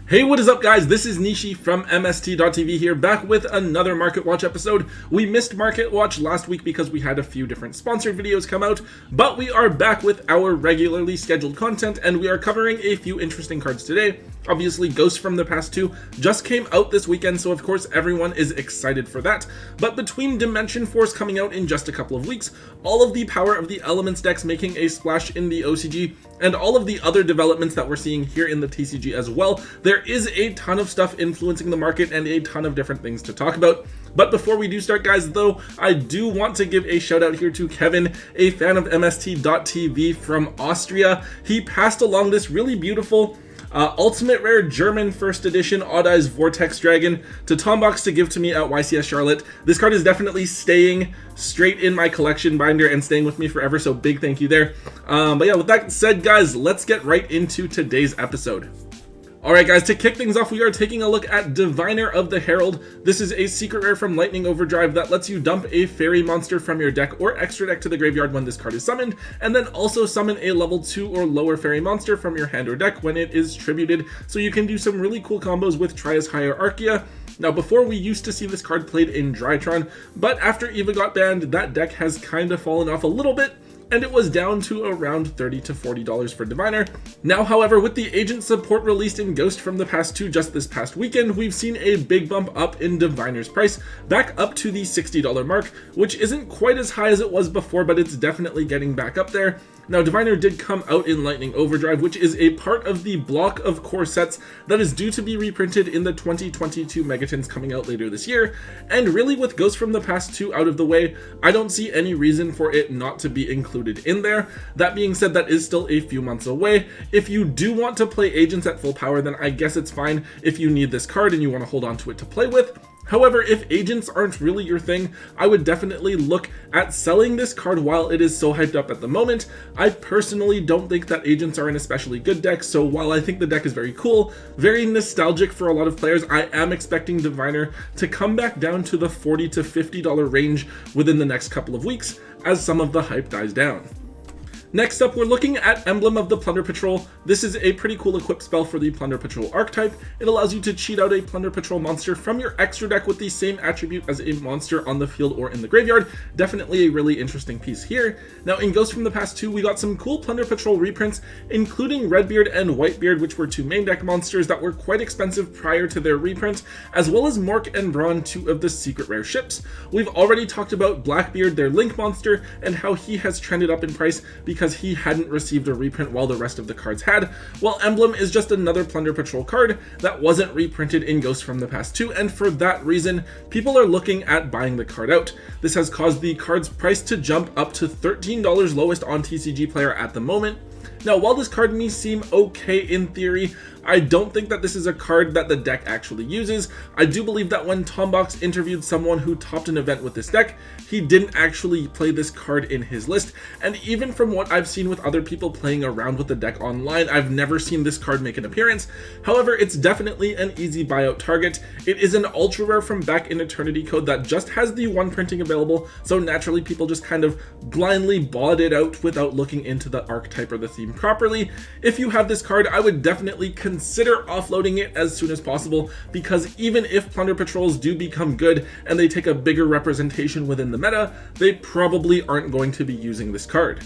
Hey, what is up guys? This is Nishi from MST.TV here, back with another Market Watch episode. We missed Market Watch last week because we had a few different sponsored videos come out, but we are back with our regularly scheduled content and we are covering a few interesting cards today. Obviously, Ghost from the Past 2 just came out this weekend, so of course everyone is excited for that. But between Dimension Force coming out in just a couple of weeks, all of the Power of the Elements decks making a splash in the OCG, and all of the other developments that we're seeing here in the TCG as well, there is a ton of stuff influencing the market and a ton of different things to talk about. But before we do start guys though, I do want to give a shout out here to Kevin, a fan of MST.TV from Austria. He passed along this really beautiful Ultimate Rare German First Edition Odd Eyes Vortex Dragon to Tombox to give to me at YCS Charlotte. This card is definitely staying straight in my collection binder and staying with me forever, so big thank you there. But yeah, with that said guys, let's get right into today's episode. Alright guys, to kick things off, we are taking a look at Diviner of the Herald. This is a secret rare from Lightning Overdrive that lets you dump a fairy monster from your deck or extra deck to the graveyard when this card is summoned, and then also summon a level 2 or lower fairy monster from your hand or deck when it is tributed, so you can do some really cool combos with Trias Hierarchia. Now before, we used to see this card played in Drytron, but after EVA got banned, that deck has kind of fallen off a little bit, and it was down to around $30 to $40 for Diviner. Now, however, with the agent support released in Ghost from the Past 2 just this past weekend, we've seen a big bump up in Diviner's price, back up to the $60 mark, which isn't quite as high as it was before, but it's definitely getting back up there. Now, Diviner did come out in Lightning Overdrive, which is a part of the block of core sets that is due to be reprinted in the 2022 Megatons coming out later this year, and really with Ghost from the Past 2 out of the way, I don't see any reason for it not to be included in there. That being said, that is still a few months away. If you do want to play agents at full power, then I guess it's fine if you need this card and you want to hold on to it to play with. However, if agents aren't really your thing, I would definitely look at selling this card while it is so hyped up at the moment. I personally don't think that agents are an especially good deck, so while I think the deck is very cool, very nostalgic for a lot of players, I am expecting Diviner to come back down to the $40 to $50 range within the next couple of weeks as some of the hype dies down. Next up, we're looking at Emblem of the Plunder Patrol. This is a pretty cool equip spell for the Plunder Patrol archetype. It allows you to cheat out a Plunder Patrol monster from your extra deck with the same attribute as a monster on the field or in the graveyard. Definitely a really interesting piece here. Now, in Ghost from the Past 2, we got some cool Plunder Patrol reprints, including Redbeard and Whitebeard, which were two main deck monsters that were quite expensive prior to their reprint, as well as Mork and Brawn, two of the secret rare ships. We've already talked about Blackbeard, their Link monster, and how he has trended up in price because he hadn't received a reprint while the rest of the cards had, while Emblem is just another Plunder Patrol card that wasn't reprinted in Ghost from the Past 2, and for that reason, people are looking at buying the card out. This has caused the card's price to jump up to $13 lowest on TCG Player at the moment. Now, while this card may seem okay in theory, I don't think that this is a card that the deck actually uses. I do believe that when Tombox interviewed someone who topped an event with this deck, he didn't actually play this card in his list, and even from what I've seen with other people playing around with the deck online, I've never seen this card make an appearance. However, it's definitely an easy buyout target. It is an ultra rare from back in Eternity Code that just has the one printing available, so naturally people just kind of blindly bought it out without looking into the archetype or the theme properly. If you have this card, I would definitely consider offloading it as soon as possible, because even if Plunder Patrols do become good and they take a bigger representation within the meta, they probably aren't going to be using this card.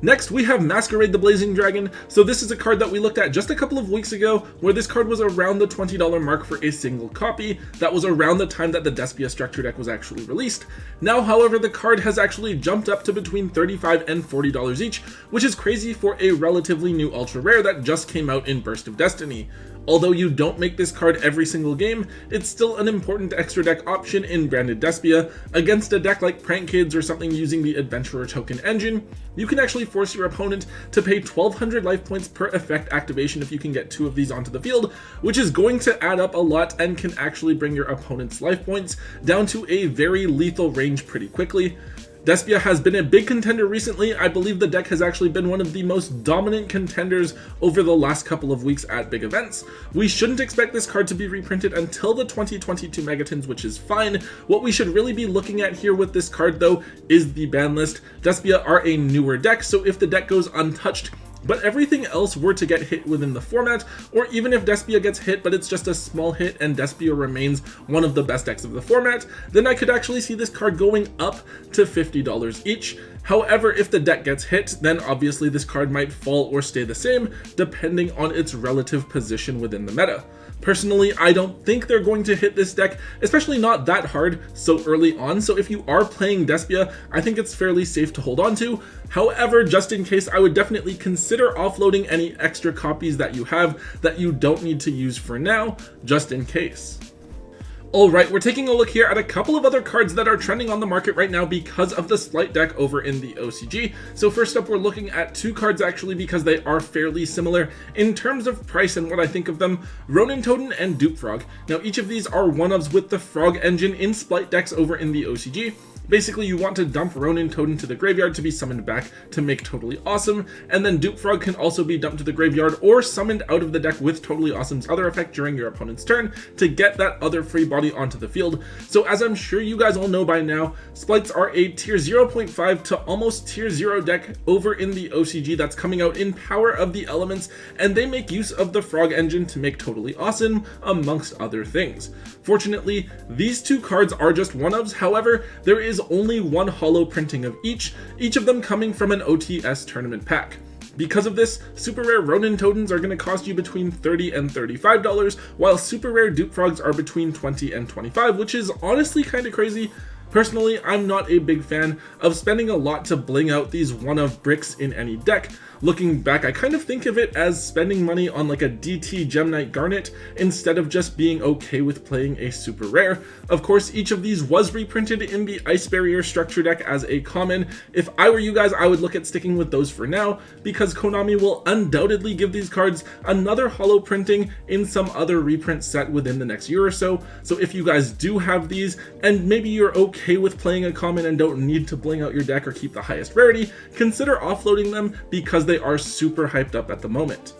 Next, we have Masquerade the Blazing Dragon. So this is a card that we looked at just a couple of weeks ago, where this card was around the $20 mark for a single copy. That was around the time that the Despia structure deck was actually released. Now, however, the card has actually jumped up to between $35 and $40 each, which is crazy for a relatively new ultra rare that just came out in Burst of Destiny. Although you don't make this card every single game, it's still an important extra deck option in branded Despia. Against a deck like Prank Kids or something using the Adventurer token engine, you can actually force your opponent to pay 1200 life points per effect activation if you can get 2 of these onto the field, which is going to add up a lot and can actually bring your opponent's life points down to a very lethal range pretty quickly. Despia has been a big contender recently. I believe the deck has actually been one of the most dominant contenders over the last couple of weeks at big events. We shouldn't expect this card to be reprinted until the 2022 Megatons, which is fine. What we should really be looking at here with this card though is the ban list. Despia are a newer deck, so if the deck goes untouched, but everything else were to get hit within the format, or even if Despia gets hit but it's just a small hit and Despia remains one of the best decks of the format, then I could actually see this card going up to $50 each. However, if the deck gets hit, then obviously this card might fall or stay the same depending on its relative position within the meta. Personally, I don't think they're going to hit this deck, especially not that hard so early on, so if you are playing Despia, I think it's fairly safe to hold on to. However, just in case, I would definitely consider offloading any extra copies that you have that you don't need to use for now, just in case. Alright, we're taking a look here at a couple of other cards that are trending on the market right now because of the Slight deck over in the OCG. So first up, we're looking at two cards actually because they are fairly similar in terms of price and what I think of them: Ronin, Toten, and Dupe Frog. Now each of these are one-ofs with the Frog engine in Slight decks over in the OCG. Basically, you want to dump Ronin Toten to the graveyard to be summoned back to make Totally Awesome, and then Dupe Frog can also be dumped to the graveyard or summoned out of the deck with Totally Awesome's other effect during your opponent's turn to get that other free body onto the field. So as I'm sure you guys all know by now, Splites are a tier 0.5 to almost tier 0 deck over in the OCG that's coming out in Power of the Elements, and they make use of the Frog engine to make Totally Awesome, amongst other things. Fortunately, these two cards are just one-ofs. However, there is only one holo printing of each of them coming from an OTS tournament pack. Because of this, super rare Ronin Totens are going to cost you between $30 and $35, while super rare Dupe Frogs are between $20 and $25, which is honestly kind of crazy. Personally, I'm not a big fan of spending a lot to bling out these one-of bricks in any deck. Looking back, I kind of think of it as spending money on like a DT Gem Knight Garnet instead of just being okay with playing a super rare. Of course, each of these was reprinted in the Ice Barrier structure deck as a common. If I were you guys, I would look at sticking with those for now, because Konami will undoubtedly give these cards another holo printing in some other reprint set within the next year or so. So if you guys do have these, and maybe you're okay with playing a common and don't need to bling out your deck or keep the highest rarity, consider offloading them because they are super hyped up at the moment.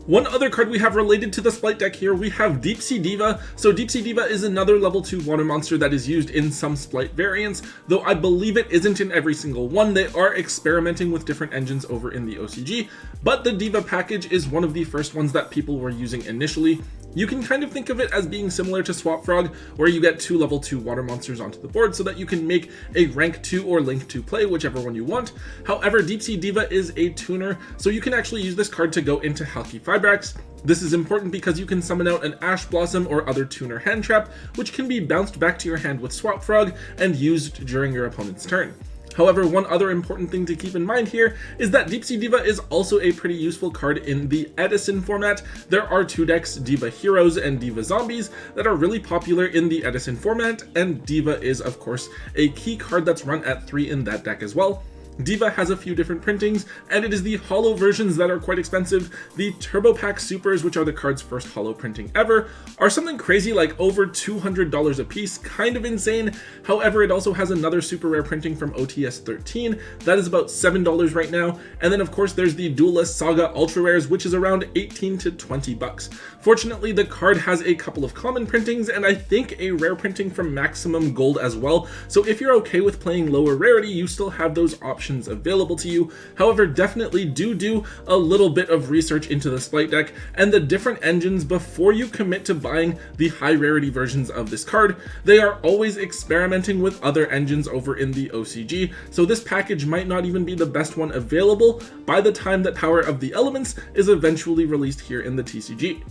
One other card we have related to the Splice deck here, we have Deepsea Diva. So Deepsea Diva is another level 2 water monster that is used in some Splice variants, though I believe it isn't in every single one. They are experimenting with different engines over in the OCG, but the Diva package is one of the first ones that people were using initially. You can kind of think of it as being similar to Swap Frog, where you get 2 level 2 water monsters onto the board so that you can make a rank 2 or link 2 play, whichever one you want. However, Deepsea Diva is a tuner, so you can actually use this card to go into Halki Fibrax. This is important because you can summon out an Ash Blossom or other tuner hand trap, which can be bounced back to your hand with Swap Frog and used during your opponent's turn. However, one other important thing to keep in mind here is that Deepsea Diva is also a pretty useful card in the Edison format. There are 2 decks, Diva Heroes and Diva Zombies, that are really popular in the Edison format, and Diva is of course a key card that's run at 3 in that deck as well. Diva has a few different printings, and it is the holo versions that are quite expensive. The Turbo Pack Supers, which are the card's first holo printing ever, are something crazy like over $200 a piece, kind of insane. However, it also has another super rare printing from OTS 13 that is about $7 right now, and then of course there's the Duelist Saga Ultra Rares, which is around 18 to 20 bucks. Fortunately, the card has a couple of common printings and I think a rare printing from Maximum Gold as well, so if you're okay with playing lower rarity, you still have those options available to you. However, definitely do a little bit of research into the Splice deck and the different engines before you commit to buying the high rarity versions of this card. They are always experimenting with other engines over in the OCG, so this package might not even be the best one available by the time that Power of the Elements is eventually released here in the TCG.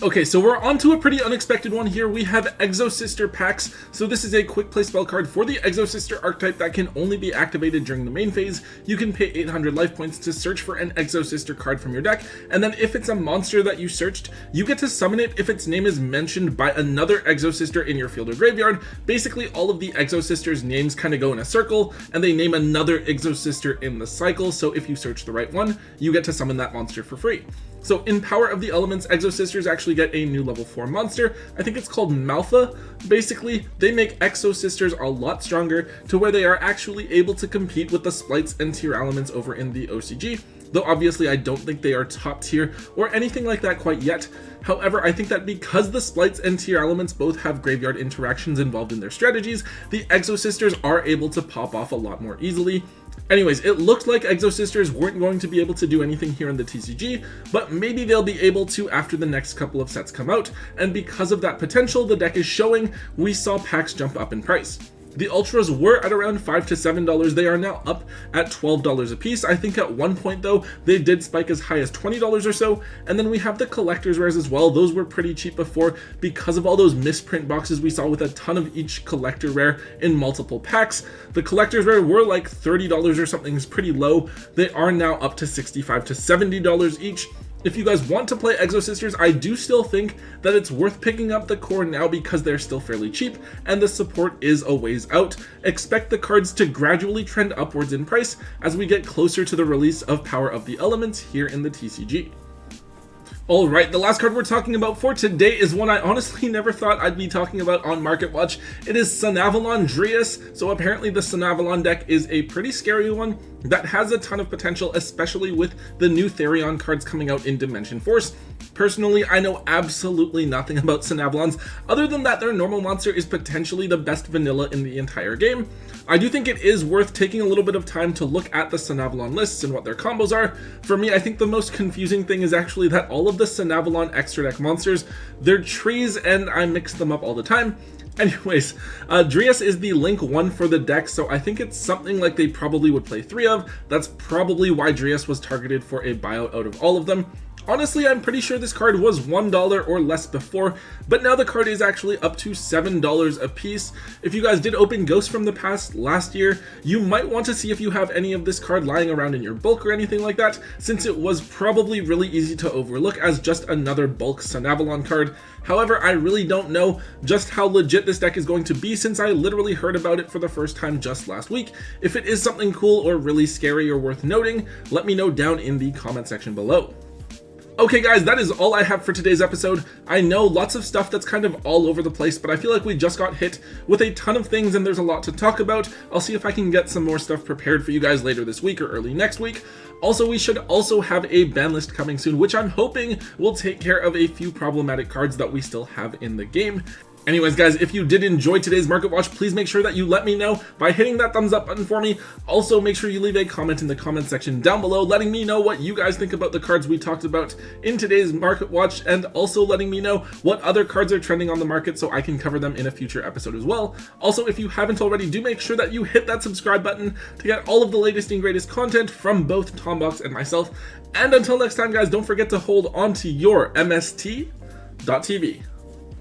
Okay, so we're on to a pretty unexpected one here. We have Exo Sister packs. So this is a quick play spell card for the Exo Sister archetype that can only be activated during the main phase. You can pay 800 life points to search for an Exo Sister card from your deck, and then if it's a monster that you searched, you get to summon it if its name is mentioned by another Exo Sister in your field or graveyard. Basically, all of the Exo Sisters' names kind of go in a circle, and they name another Exo Sister in the cycle, so if you search the right one, you get to summon that monster for free. So in Power of the Elements, Exo Sisters actually get a new level 4 monster. I think it's called Malfa. Basically, they make Exo Sisters a lot stronger to where they are actually able to compete with the Splites and tier elements over in the OCG. Though obviously I don't think they are top tier or anything like that quite yet. However, I think that because the Splites and tier elements both have graveyard interactions involved in their strategies, the Exo Sisters are able to pop off a lot more easily. Anyways, it looked like Exo Sisters weren't going to be able to do anything here in the TCG, but maybe they'll be able to after the next couple of sets come out, and because of that potential the deck is showing, we saw packs jump up in price. The Ultras were at around $5 to $7, they are now up at $12 a piece. I think at one point though, they did spike as high as $20 or so, and then we have the Collector's Rares as well. Those were pretty cheap before because of all those misprint boxes we saw with a ton of each Collector Rare in multiple packs. The Collector's Rare were like $30 or something, is pretty low. They are now up to $65 to $70 each. If you guys want to play Exo Sisters, I do still think that it's worth picking up the core now because they're still fairly cheap and the support is a ways out. Expect the cards to gradually trend upwards in price as we get closer to the release of Power of the Elements here in the TCG. Alright, the last card we're talking about for today is one I honestly never thought I'd be talking about on Market Watch. It is Avalon Dreas. So apparently the Avalon deck is a pretty scary one that has a ton of potential, especially with the new Therion cards coming out in Dimension Force. Personally, I know absolutely nothing about Avalons, other than that their normal monster is potentially the best vanilla in the entire game. I do think it is worth taking a little bit of time to look at the Avalon lists and what their combos are. For me, I think the most confusing thing is actually that all of the Avalon extra deck monsters, they're trees and I mix them up all the time. Anyways, Dreas is the link 1 for the deck, so I think it's something like they probably would play 3 of. That's probably why Dreas was targeted for a buyout out of all of them. Honestly, I'm pretty sure this card was $1 or less before, but now the card is actually up to $7 a piece. If you guys did open Ghosts from the Past last year, you might want to see if you have any of this card lying around in your bulk or anything like that, since it was probably really easy to overlook as just another bulk Avalon card. However, I really don't know just how legit this deck is going to be since I literally heard about it for the first time just last week. If it is something cool or really scary or worth noting, let me know down in the comment section below. Okay guys, that is all I have for today's episode. I know lots of stuff that's kind of all over the place, but I feel like we just got hit with a ton of things and there's a lot to talk about. I'll see if I can get some more stuff prepared for you guys later this week or early next week. Also, we should also have a ban list coming soon, which I'm hoping will take care of a few problematic cards that we still have in the game. Anyways guys, if you did enjoy today's Market Watch, please make sure that you let me know by hitting that thumbs up button for me. Also, make sure you leave a comment in the comment section down below letting me know what you guys think about the cards we talked about in today's Market Watch, and also letting me know what other cards are trending on the market so I can cover them in a future episode as well. Also, if you haven't already, do make sure that you hit that subscribe button to get all of the latest and greatest content from both Tombox and myself. And until next time guys, don't forget to hold on to your MST.TV.